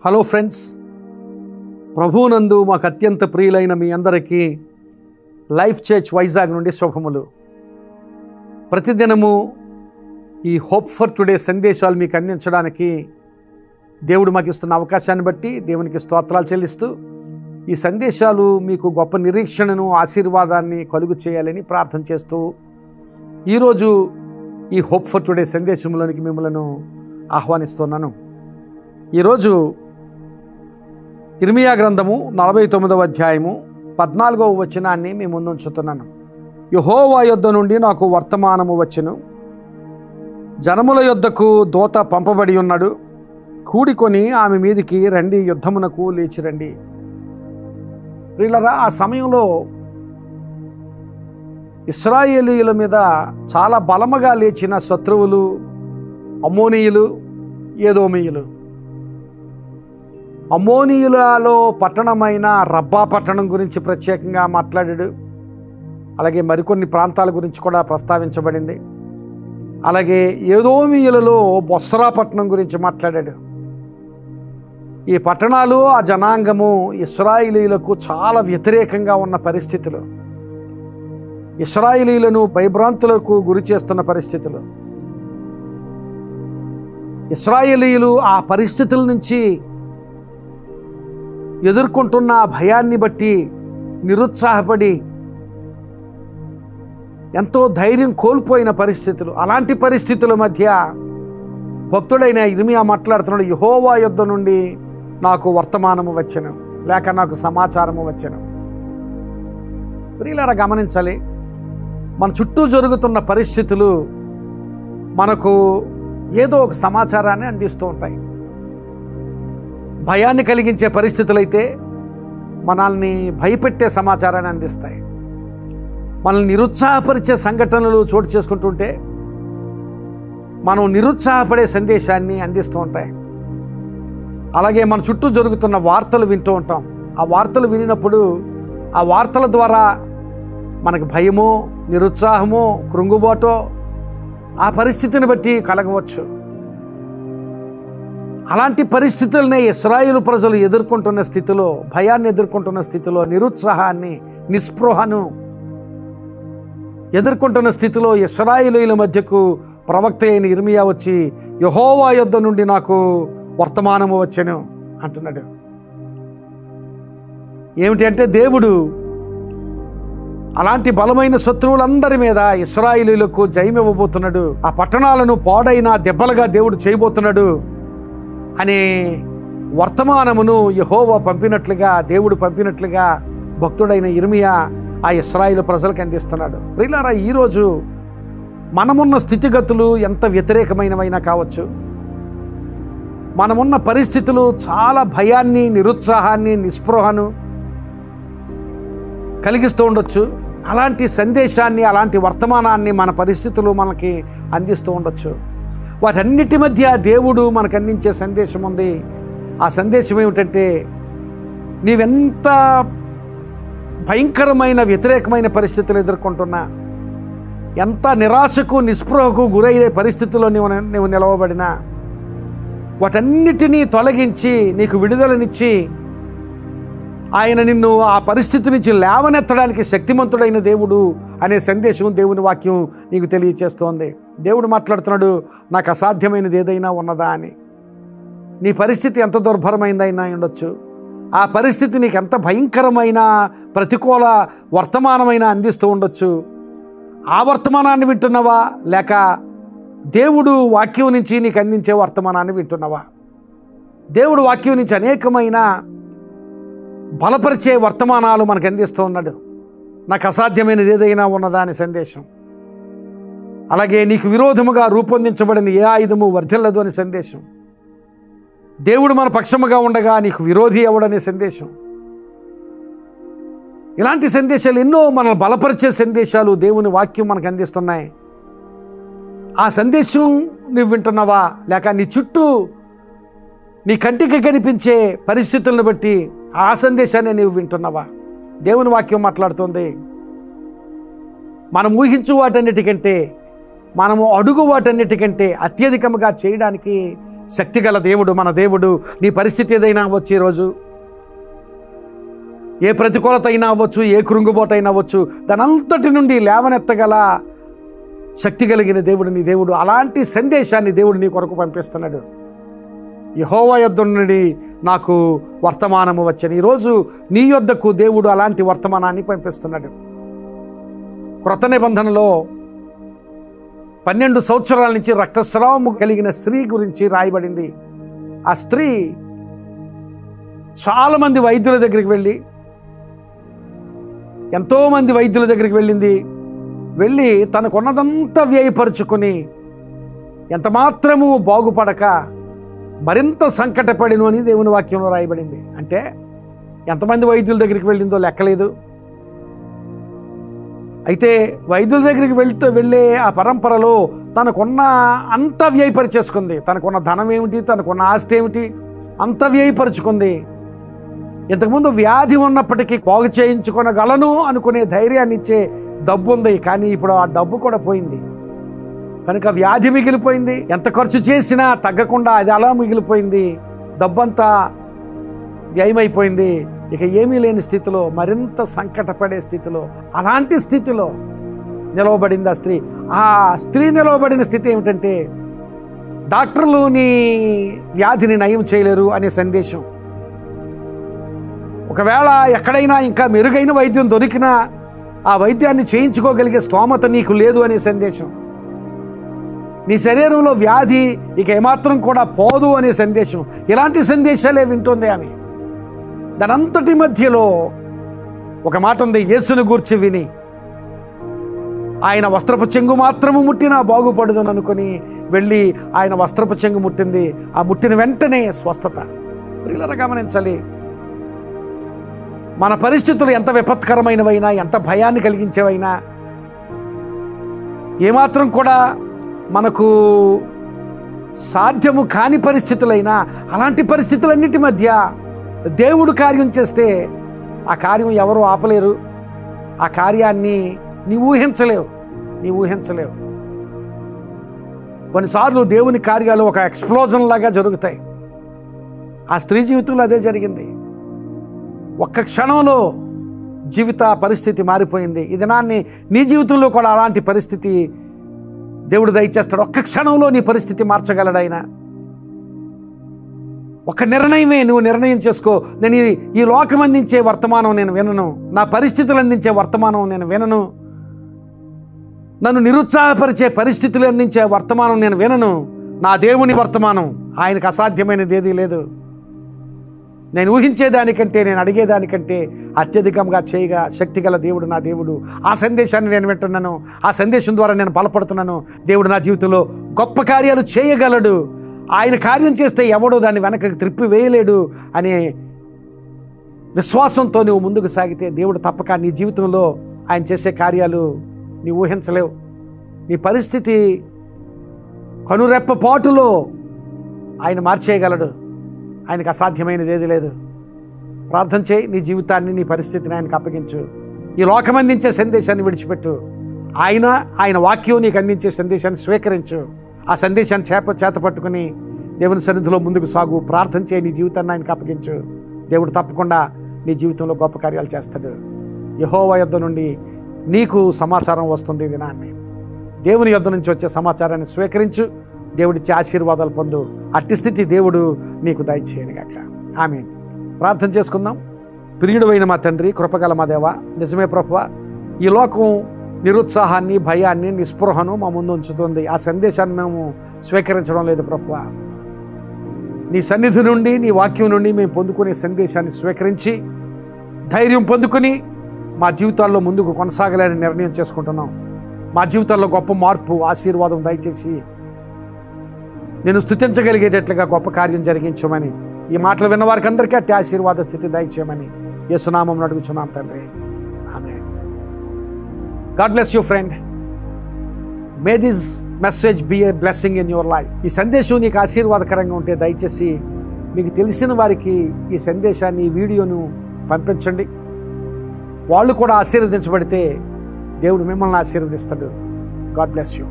Hello friends, ప్రభువునందు మాకు అత్యంత ప్రియులైన మీ అందరికీ లైఫ్ చర్చ్ వైజాగ్ నుండి శుభములు. ప్రతిదినము ఈ హోప్ ఫర్ టుడే సందేశాలు మీకు అందించడానికి దేవుడు మాకు ఇస్తున్న అవకాశాన్ని బట్టి దేవునికి స్తోత్రాలు చెల్లిస్తూ ఈ సందేశాలు మీకు గొప్ప నిరీక్షణను, ఆశీర్వాదాన్ని కలుగు చేయాలని ప్రార్థన చేస్తూ ఈరోజు ఈ హోప్ ఫర్ టుడే సందేశంలోనికి మిమ్మల్ని ఆహ్వానిస్తున్నాను. ఈరోజు ఇర్మియా గ్రంథము 49వ అధ్యాయము 14వ వచనాన్ని మీ ముందు ఉంచుతున్నాను. యెహోవా యొద్ద నుండి నాకు వర్తమానము వచ్చెను, జనముల యొద్దకు దూత పంపబడి ఉన్నాడు, కూడికొని ఆమె మీదికి రండి, యుద్ధమునకు లేచిరండి. ప్రియులారా, ఆ సమయంలో ఇశ్రాయేలీయుల మీద చాలా బలముగా లేచిన శత్రువులు అమ్మోనీయులు, ఏదోమీయులు. అమ్మోనీయులలో పట్టణమైన రబ్బా పట్టణం గురించి ప్రత్యేకంగా మాట్లాడాడు. అలాగే మరికొన్ని ప్రాంతాల గురించి కూడా ప్రస్తావించబడింది. అలాగే ఏదోమీయులలో బొస్రా పట్టణం గురించి మాట్లాడాడు. ఈ పట్టణాలు, ఆ జనాంగము ఇశ్రాయేలీయులకు చాలా వ్యతిరేకంగా ఉన్న పరిస్థితులు, ఇశ్రాయేలీయులను భయభ్రాంతులకు గురి చేస్తున్న పరిస్థితులు. ఇశ్రాయేలీయులు ఆ పరిస్థితుల నుంచి ఎదుర్కొంటున్న భయాన్ని బట్టి నిరుత్సాహపడి ఎంతో ధైర్యం కోల్పోయిన పరిస్థితులు. అలాంటి పరిస్థితుల మధ్య భక్తుడైన ఇర్మియా మాట్లాడుతున్నాడు, యెహోవా యొద్ద నుండి నాకు వర్తమానము వచ్చెను, లేక నాకు సమాచారము వచ్చెను. ప్రియులారా, గమనించాలి, మన చుట్టూ జరుగుతున్న పరిస్థితులు మనకు ఏదో ఒక సమాచారాన్ని అందిస్తూ ఉంటాయి. భయాన్ని కలిగించే పరిస్థితులైతే మనల్ని భయపెట్టే సమాచారాన్ని అందిస్తాయి. మనల్ని నిరుత్సాహపరిచే సంఘటనలు చోటు చేసుకుంటుంటే మనం నిరుత్సాహపడే సందేశాన్ని అందిస్తూ ఉంటాయి. అలాగే మన చుట్టూ జరుగుతున్న వార్తలు వింటూ ఉంటాం. ఆ వార్తలు వినినప్పుడు ఆ వార్తల ద్వారా మనకు భయమో, నిరుత్సాహమో, కృంగుబాటో ఆ పరిస్థితిని బట్టి కలగవచ్చు. అలాంటి పరిస్థితులనే ఇశ్రాయేలు ప్రజలు ఎదుర్కొంటున్న స్థితిలో, భయాన్ని ఎదుర్కొంటున్న స్థితిలో, నిరుత్సాహాన్ని, నిస్పృహను ఎదుర్కొంటున్న స్థితిలో ఇశ్రాయేలీయుల మధ్యకు ప్రవక్త అయిన ఇర్మియా వచ్చి యెహోవా యొద్ద నుండి నాకు వర్తమానము వచ్చెను అంటున్నాడు. ఏమిటి అంటే, దేవుడు అలాంటి బలమైన శత్రువులందరి మీద ఇశ్రాయేలీయులకు జయమివ్వబోతున్నాడు, ఆ పట్టణాలను పాడైన దెబ్బలుగా దేవుడు చేయబోతున్నాడు అనే వర్తమానమును యెహోవా పంపినట్లుగా, దేవుడు పంపినట్లుగా భక్తుడైన ఇర్మియా ఆ ఇశ్రాయేలు ప్రజలకు అందిస్తున్నాడు. ప్రియులారా, ఈరోజు మనమున్న స్థితిగతులు ఎంత వ్యతిరేకమైనవైనా కావచ్చు, మనమున్న పరిస్థితులు చాలా భయాన్ని, నిరుత్సాహాన్ని, నిస్పృహను కలిగిస్తూ ఉండొచ్చు. అలాంటి సందేశాన్ని, అలాంటి వర్తమానాన్ని మన పరిస్థితులు మనకి అందిస్తూ ఉండొచ్చు. వాటన్నిటి మధ్య దేవుడు మనకు అందించే సందేశం ఉంది. ఆ సందేశం ఏమిటంటే, నీవెంత భయంకరమైన వ్యతిరేకమైన పరిస్థితులు ఎదుర్కొంటున్నా, ఎంత నిరాశకు, నిస్పృహకు గురయ్యే పరిస్థితుల్లో నువ్వు నిలవబడినా, వాటన్నిటినీ తొలగించి నీకు విడుదలనిచ్చి ఆయన నిన్ను ఆ పరిస్థితి నుంచి లేవనెత్తడానికి శక్తిమంతుడైన దేవుడు అనే సందేశం, దేవుని వాక్యం నీకు తెలియచేస్తోంది. దేవుడు మాట్లాడుతున్నాడు, నాకు అసాధ్యమైనది ఏదైనా ఉన్నదా అని. నీ పరిస్థితి ఎంత దుర్భరమైందైనా ఉండొచ్చు, ఆ పరిస్థితి నీకు ఎంత భయంకరమైన ప్రతికూల వర్తమానమైనా అందిస్తూ ఉండొచ్చు. ఆ వర్తమానాన్ని వింటున్నావా, లేక దేవుడు వాక్యం నుంచి నీకు అందించే వర్తమానాన్ని వింటున్నావా? దేవుడు వాక్యం నుంచి అనేకమైన బలపరిచే వర్తమానాలు మనకు అందిస్తూ ఉన్నాడు. నాకు అసాధ్యమైనది ఏదైనా ఉన్నదా అనే సందేశం. అలాగే నీకు విరోధముగా రూపొందించబడిన ఏ ఆయుధము వర్ధిల్లదు అనే సందేశం. దేవుడు మన పక్షముగా ఉండగా నీకు విరోధి ఎవడనే సందేశం. ఇలాంటి సందేశాలు ఎన్నో మనల్ని బలపరిచే సందేశాలు దేవుని వాక్యం మనకు అందిస్తున్నాయి. ఆ సందేశం నువ్వు వింటున్నావా, లేక నీ చుట్టూ నీ కంటికి కనిపించే పరిస్థితులను బట్టి ఆ సందేశాన్ని నీవు వింటున్నావా? దేవుని వాక్యం మాట్లాడుతుంది, మనం ఊహించు వాటన్నిటికంటే, మనము అడుగు వాటన్నిటికంటే అత్యధికముగా చేయడానికి శక్తిగల దేవుడు మన దేవుడు. నీ పరిస్థితి ఏదైనా అవ్వచ్చు, ఈరోజు ఏ ప్రతికూలత అయినా అవ్వచ్చు, ఏ కృంగుబోటు అయినా అవ్వచ్చు, దాని అంతటి నుండి లేవనెత్తగల శక్తి కలిగిన దేవుడు నీ దేవుడు. అలాంటి సందేశాన్ని దేవుడు నీ కొరకు పంపిస్తున్నాడు. యెహోవా యొద్ద నుండి నాకు వర్తమానము వచ్చని. ఈరోజు నీ యొద్దకు దేవుడు అలాంటి వర్తమానాన్ని పంపిస్తున్నాడు. క్రొత్త నిబంధనలో 12 సంవత్సరాల నుంచి రక్తస్రావము కలిగిన స్త్రీ గురించి రాయబడింది. ఆ స్త్రీ చాలామంది వైద్యుల దగ్గరికి వెళ్ళి, ఎంతోమంది వైద్యుల దగ్గరికి వెళ్ళి తనకున్నదంతా వ్యయపరుచుకొని ఎంత మాత్రము బాగుపడక మరింత సంకటపడిను అని దేవుని వాక్యంలో రాయబడింది. అంటే ఎంతమంది వైద్యుల దగ్గరికి వెళ్ళిందో లెక్కలేదు. అయితే వైద్యుల దగ్గరికి వెళ్ళే ఆ పరంపరలో తనకున్న అంత వ్యయపరిచేసుకుంది. తనకున్న ధనం ఏమిటి, తనకున్న ఆస్తి ఏమిటి, అంత వ్యయపరుచుకుంది. ఇంతకుముందు వ్యాధి ఉన్నప్పటికీ బాగు చేయించుకొనగలను అనుకునే ధైర్యాన్ని ఇచ్చే డబ్బు ఉంది. కానీ ఇప్పుడు ఆ డబ్బు కూడా పోయింది కనుక వ్యాధి మిగిలిపోయింది. ఎంత ఖర్చు చేసినా తగ్గకుండా అది అలా మిగిలిపోయింది. డబ్బంతా వ్యయమైపోయింది. ఇక ఏమీ లేని స్థితిలో, మరింత సంకటపడే స్థితిలో, అలాంటి స్థితిలో నిలవబడింది ఆ స్త్రీ. ఆ స్త్రీ నిలవబడిన స్థితి ఏమిటంటే, డాక్టర్లు నీ వ్యాధిని నయం చేయలేరు అనే సందేశం. ఒకవేళ ఎక్కడైనా ఇంకా మెరుగైన వైద్యం దొరికినా ఆ వైద్యాన్ని చేయించుకోగలిగే స్తోమత నీకు లేదు అనే సందేశం. నీ శరీరంలో వ్యాధి ఇక ఏమాత్రం కూడా పోదు అనే సందేశం. ఇలాంటి సందేశాలే వింటుంది ఆమె. దానంతటి మధ్యలో ఒక మాట ఉంది, యేసును గూర్చి విని ఆయన వస్త్రపు చెంగు మాత్రము ముట్టినా బాగుపడదని అనుకుని వెళ్ళి ఆయన వస్త్రపు చెంగు ముట్టింది. ఆ ముట్టిన వెంటనే స్వస్థత. ప్రియులారా గమనించాలి, మన పరిస్థితులు ఎంత విపత్కరమైనవైనా, ఎంత భయాన్ని కలిగించేవైనా, ఏమాత్రం కూడా మనకు సాధ్యము కాని పరిస్థితులైనా, అలాంటి పరిస్థితులన్నిటి మధ్య దేవుడు కార్యం చేస్తే ఆ కార్యం ఎవరు ఆపలేరు. ఆ కార్యాన్ని నీవు ఊహించలేవు. కొన్నిసార్లు దేవుని కార్యాలు ఒక ఎక్స్ప్లోజన్ లాగా జరుగుతాయి. ఆ స్త్రీ జీవితంలో అదే జరిగింది. ఒక్క క్షణంలో జీవిత పరిస్థితి మారిపోయింది. ఈ దినాన్ని నీ జీవితంలో కూడా అలాంటి పరిస్థితి దేవుడు దయచేస్తాడు. ఒక్క క్షణంలో నీ పరిస్థితి మార్చగలడు ఆయన. ఒక నిర్ణయమే నువ్వు నిర్ణయం చేసుకో. నేను ఈ లోకం అందించే వర్తమానం నేను వినను, నా పరిస్థితులు అందించే వర్తమానం నేను వినను, నన్ను నిరుత్సాహపరిచే పరిస్థితులు అందించే వర్తమానం నేను వినను. నా దేవుని వర్తమానం, ఆయనకు అసాధ్యమైనది ఏదీ లేదు. నేను ఊహించేదానికంటే, నేను అడిగేదానికంటే అత్యధికంగా చేయగా శక్తిగల దేవుడు నా దేవుడు. ఆ సందేశాన్ని నేను వింటున్నాను. ఆ సందేశం ద్వారా నేను బలపడుతున్నాను. దేవుడు నా జీవితంలో గొప్ప కార్యాలు చేయగలడు. ఆయన కార్యం చేస్తే ఎవడో దాన్ని వెనకకి త్రిప్పి వేయలేడు అనే విశ్వాసంతో నువ్వు ముందుకు సాగితే దేవుడు తప్పక నీ జీవితంలో ఆయన చేసే కార్యాలు నీవు ఊహించలేవు. నీ పరిస్థితి కనురెప్పపాటులో ఆయన మార్చేయగలడు. ఆయనకు అసాధ్యమైనది ఏది లేదు. ప్రార్థన చేయి. నీ జీవితాన్ని, నీ పరిస్థితిని ఆయనకు అప్పగించు. ఈ లోకం అందించే సందేశాన్ని విడిచిపెట్టు. ఆయన వాక్యం నీకు అందించే సందేశాన్ని స్వీకరించు. ఆ సందేశాన్ని చేత పట్టుకుని దేవుని సన్నిధిలో ముందుకు సాగు. ప్రార్థన చేయి. నీ జీవితాన్ని ఆయనకు అప్పగించు. దేవుడు తప్పకుండా నీ జీవితంలో గొప్ప కార్యాలు చేస్తాడు. యెహోవా యొద్ద నుండి నీకు సమాచారం వస్తుంది. దినాన్ని దేవుని యొద్ద నుంచి వచ్చే సమాచారాన్ని స్వీకరించు. దేవుడిచ్చే ఆశీర్వాదాలు పొందు. అట్టి స్థితి దేవుడు నీకు దయచేయనుగాక. ఆమేన్. ప్రార్థన చేసుకుందాం. ప్రియుడైన మా తండ్రి, కృపగల మా దేవ, నిజమే ప్రభువా, ఈ లోకం నిరుత్సాహాన్ని, భయాన్ని, నిస్పృహను మా ముందు ఉంచుతుంది. ఆ సందేశాన్ని మేము స్వీకరించడం లేదు ప్రభువా. నీ సన్నిధి నుండి, నీ వాక్యం నుండి మేము పొందుకునే సందేశాన్ని స్వీకరించి ధైర్యం పొందుకొని మా జీవితాల్లో ముందుకు కొనసాగాలని నిర్ణయం చేసుకుంటున్నాం. మా జీవితాల్లో గొప్ప మార్పు, ఆశీర్వాదం దయచేసి నేను స్తుతించగలిగేటట్లుగా గొప్ప కార్యం జరిగించమని, ఈ మాటలు విన్న వారికి అందరికీ అట్టి ఆశీర్వాద స్థితి దయచేయమని యేసు నామమున అడుగుచున్నాం తండ్రి. Amen. God bless you friend. May this message be a blessing in your life. ఈ సందేశం నీకు ఆశీర్వాదకరంగా ఉంటే దయచేసి మీకు తెలిసిన వారికి ఈ సందేశాన్ని, ఈ వీడియోను పంపించండి. వాళ్ళు కూడా ఆశీర్వదించబడితే దేవుడు మిమ్మల్ని ఆశీర్వదిస్తాడు. God bless you.